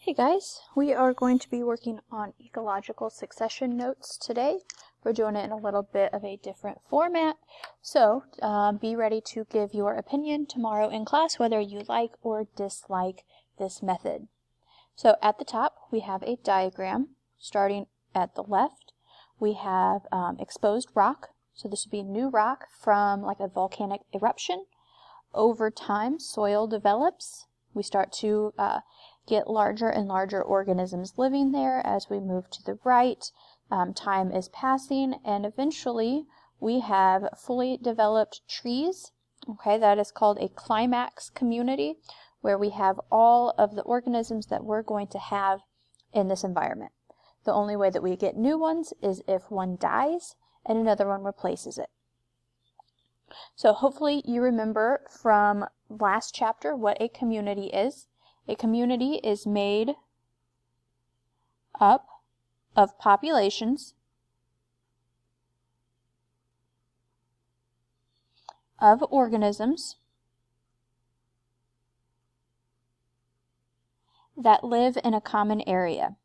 Hey guys, we are going to be working on ecological succession notes today. We're doing it in a little bit of a different format, so be ready to give your opinion tomorrow in class whether you like or dislike this method. So at the top we have a diagram. Starting at the left we have exposed rock, so this would be new rock from like a volcanic eruption. Over time soil develops. We start to get larger and larger organisms living there as we move to the right. Time is passing, and eventually we have fully developed trees. Okay, that is called a climax community, where we have all of the organisms that we're going to have in this environment. The only way that we get new ones is if one dies and another one replaces it. So hopefully you remember from last chapter what a community is. A community is made up of populations of organisms that live in a common area.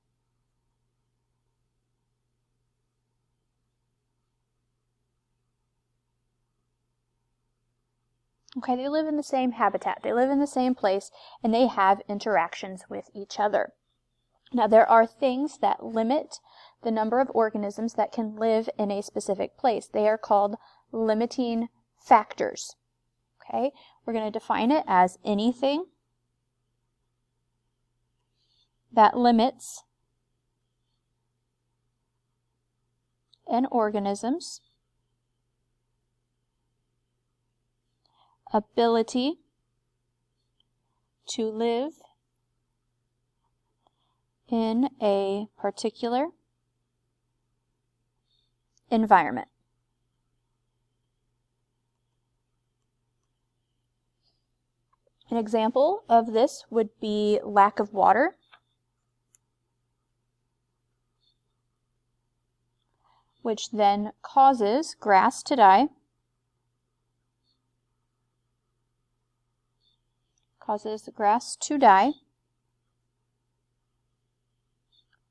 Okay, they live in the same habitat, they live in the same place, and they have interactions with each other. Now, there are things that limit the number of organisms that can live in a specific place. They are called limiting factors. Okay, we're going to define it as anything that limits an organism's ability to live in a particular environment. An example of this would be lack of water, which then causes grass to die,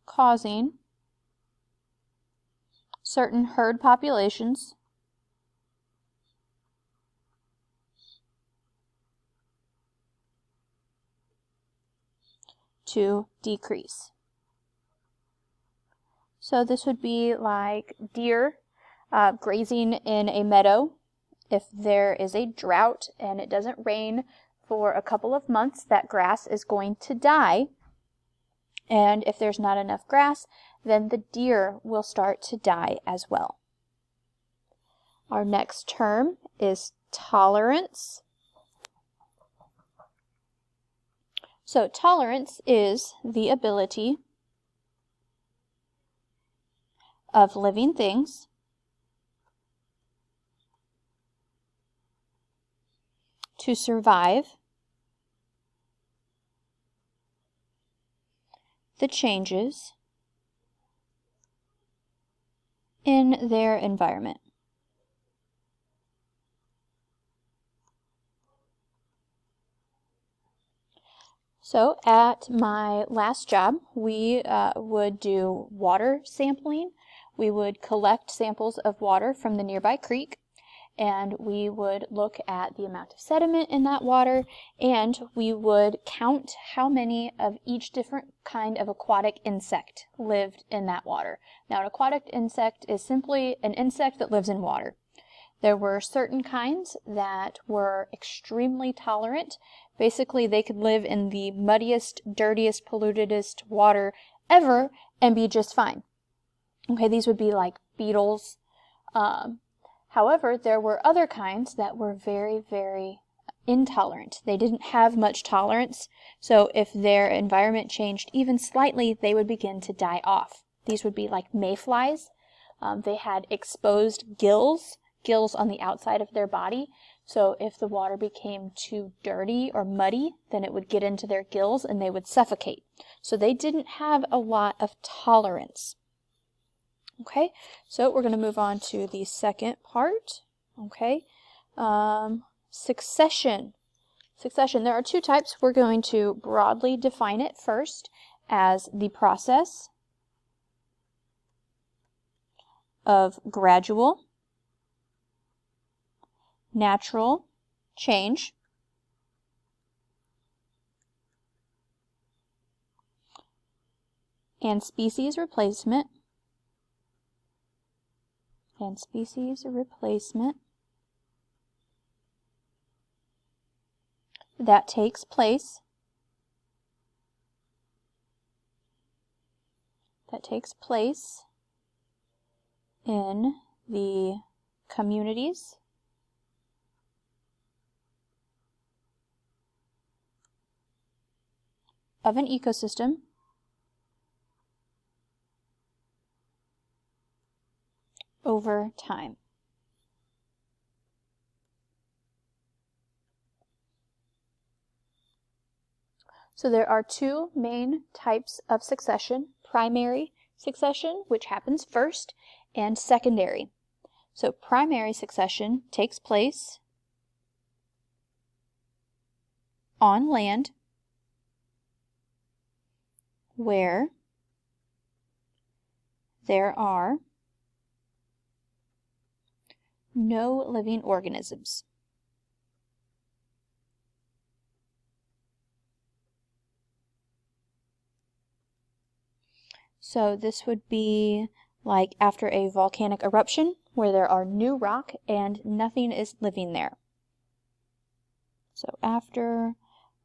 causing certain herd populations to decrease. So this would be like deer grazing in a meadow. If there is a drought and it doesn't rain for a couple of months, that grass is going to die. And if there's not enough grass, then the deer will start to die as well. Our next term is tolerance. So tolerance is the ability of living things to survive the changes in their environment. So at my last job, we would do water sampling. We would collect samples of water from the nearby creek, and we would look at the amount of sediment in that water, and we would count how many of each different kind of aquatic insect lived in that water. Now, an aquatic insect is simply an insect that lives in water. There were certain kinds that were extremely tolerant. Basically, they could live in the muddiest, dirtiest, pollutedest water ever and be just fine. Okay, these would be like beetles. However, there were other kinds that were very, very intolerant. They didn't have much tolerance, so if their environment changed even slightly, they would begin to die off. These would be like mayflies. They had exposed gills on the outside of their body, so if the water became too dirty or muddy, then it would get into their gills and they would suffocate. So they didn't have a lot of tolerance. Okay, so we're going to move on to the second part. Okay, succession. There are two types. We're going to broadly define it first, as the process of gradual, natural change and species replacement that takes place in the communities of an ecosystem over time. So there are two main types of succession: primary succession, which happens first, and secondary. So primary succession takes place on land where there are no living organisms. So this would be like after a volcanic eruption where there are new rock and nothing is living there. So after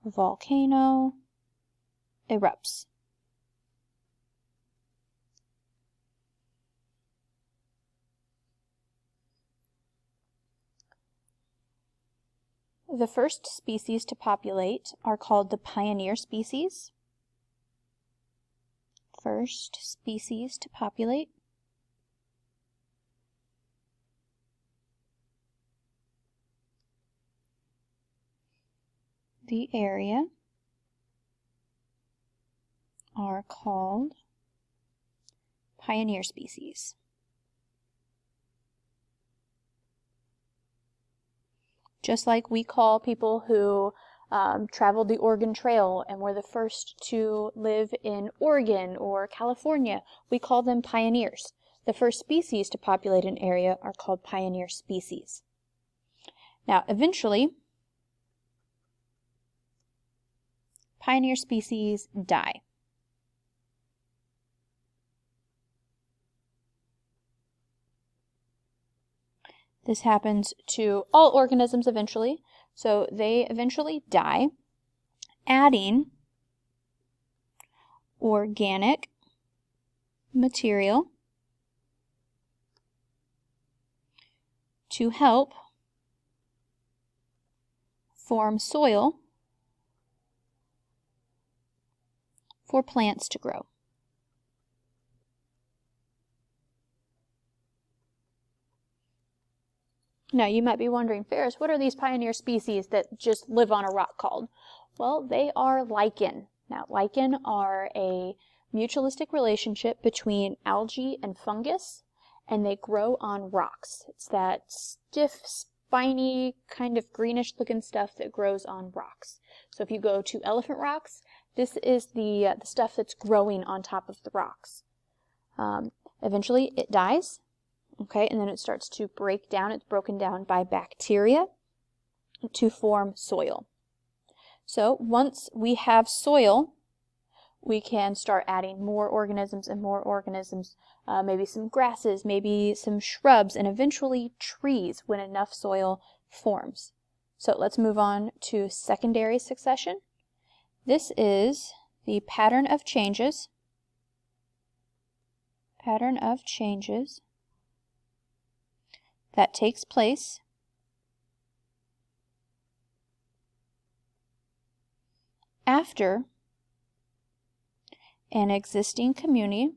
a volcano erupts. The first species to populate are called the pioneer species. First species to populate. The area are called pioneer species. Just like we call people who traveled the Oregon Trail and were the first to live in Oregon or California, we call them pioneers. The first species to populate an area are called pioneer species. Now, eventually, pioneer species die. This happens to all organisms eventually, so they eventually die, adding organic material to help form soil for plants to grow. Now, you might be wondering, Ferris, what are these pioneer species that just live on a rock called? Well, they are lichen. Now, lichen are a mutualistic relationship between algae and fungus, and they grow on rocks. It's that stiff, spiny, kind of greenish-looking stuff that grows on rocks. So if you go to elephant rocks, this is the stuff that's growing on top of the rocks. Eventually, it dies. Okay, and then it starts to break down. It's broken down by bacteria to form soil. So once we have soil, we can start adding more organisms and more organisms, maybe some grasses, maybe some shrubs, and eventually trees when enough soil forms. So let's move on to secondary succession. This is the pattern of changes that takes place after an existing community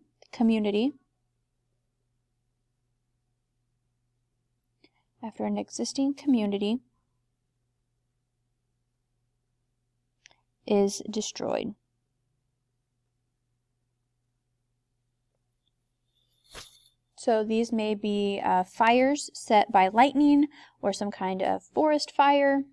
is destroyed. So these may be fires set by lightning or some kind of forest fire.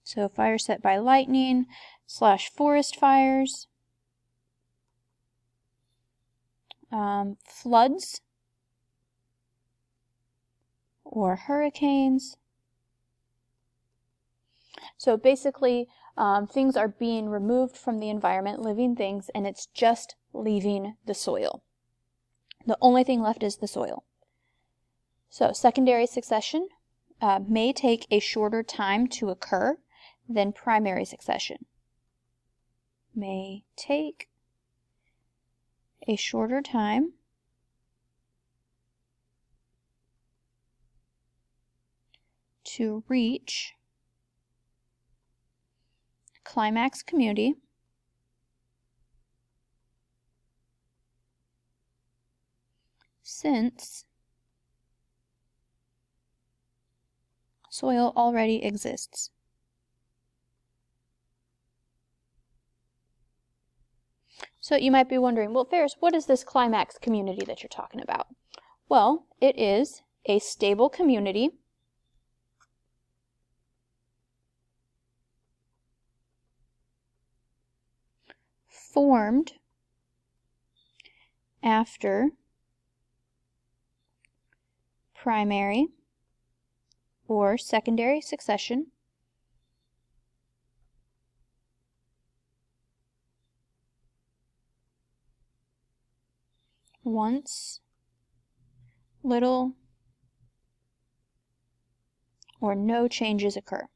So fire set by lightning / forest fires, floods or hurricanes. So basically, things are being removed from the environment, living things, and it's just leaving the soil. The only thing left is the soil. So secondary succession may take a shorter time to occur than primary succession. May take a shorter time to reach climax community since soil already exists. So you might be wondering, well, Ferris, what is this climax community that you're talking about? Well, it is a stable community formed after primary or secondary succession once little or no changes occur.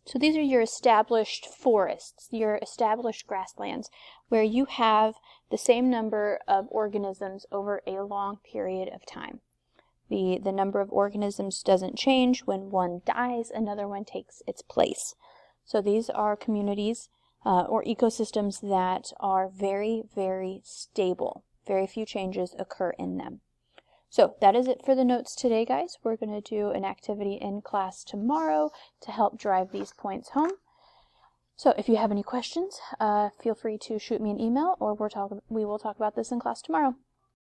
So these are your established forests, your established grasslands, where you have the same number of organisms over a long period of time. The number of organisms doesn't change. When one dies, another one takes its place. So these are communities or ecosystems that are very, very stable. Very few changes occur in them. So that is it for the notes today, guys. We're going to do an activity in class tomorrow to help drive these points home. So if you have any questions, feel free to shoot me an email, or we will talk about this in class tomorrow.